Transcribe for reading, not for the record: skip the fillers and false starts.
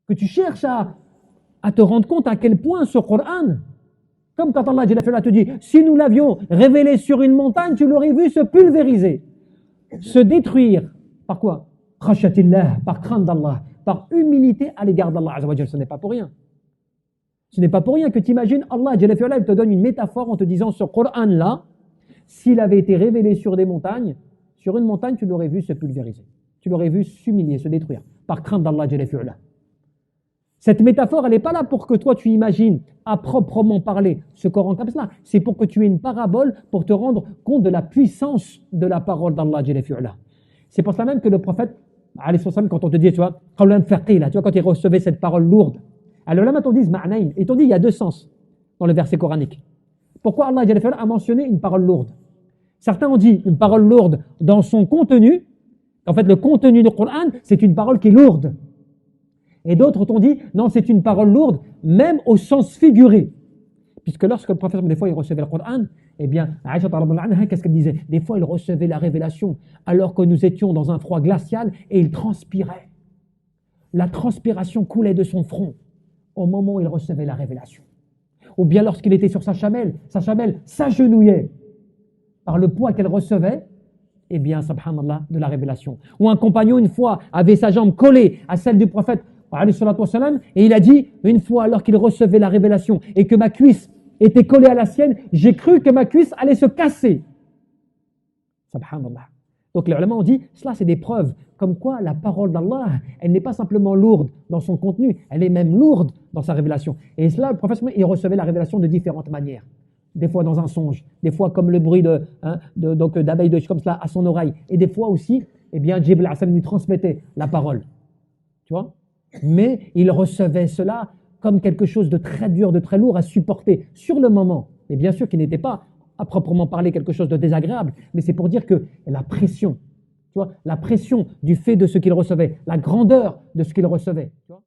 que tu cherches à te rendre compte à quel point ce Coran, comme quand Allah te dit, si nous l'avions révélé sur une montagne, tu l'aurais vu se pulvériser, se détruire. Par quoi? Khashatillah, par crainte d'Allah, par humilité à l'égard d'Allah. Ce n'est pas pour rien. Ce n'est pas pour rien que tu imagines, Allah il te donne une métaphore en te disant, ce Coran-là, s'il avait été révélé sur des montagnes, sur une montagne, tu l'aurais vu se pulvériser. Tu l'aurais vu s'humilier, se détruire, par crainte d'Allah. Cette métaphore, elle n'est pas là pour que toi tu imagines à proprement parler ce Coran comme cela. C'est pour que tu aies une parabole pour te rendre compte de la puissance de la parole d'Allah. C'est pour cela même que le prophète, quand on te dit, tu vois, quand il recevait cette parole lourde, alors là, on dit ma'nayn, et on dit il y a deux sens dans le verset coranique. Pourquoi Allah a mentionné une parole lourde? Certains ont dit une parole lourde dans son contenu. En fait, le contenu du Coran, c'est une parole qui est lourde. Et d'autres t'ont dit, non, c'est une parole lourde, même au sens figuré. Puisque lorsque le prophète, des fois, il recevait le Coran, eh bien, Aïcha, qu'est-ce qu'elle disait? Des fois, il recevait la révélation, alors que nous étions dans un froid glacial, et il transpirait. La transpiration coulait de son front, au moment où il recevait la révélation. Ou bien lorsqu'il était sur sa chamelle s'agenouillait par le poids qu'elle recevait, eh bien, subhanallah, de la révélation. Ou un compagnon, une fois, avait sa jambe collée à celle du prophète, et il a dit, une fois, alors qu'il recevait la révélation et que ma cuisse était collée à la sienne, j'ai cru que ma cuisse allait se casser. Subhanallah. Donc les ulama ont dit, cela c'est des preuves, comme quoi la parole d'Allah, elle n'est pas simplement lourde dans son contenu, elle est même lourde dans sa révélation. Et cela, le prophète, il recevait la révélation de différentes manières. Des fois dans un songe, des fois comme le bruit d'abeilles de comme cela à son oreille, et des fois aussi, eh bien, Jibril lui transmettait la parole. Tu vois? Mais il recevait cela comme quelque chose de très dur, de très lourd à supporter sur le moment. Et bien sûr qu'il n'était pas à proprement parler quelque chose de désagréable, mais c'est pour dire que la pression, tu vois, la pression du fait de ce qu'il recevait, la grandeur de ce qu'il recevait. Tu vois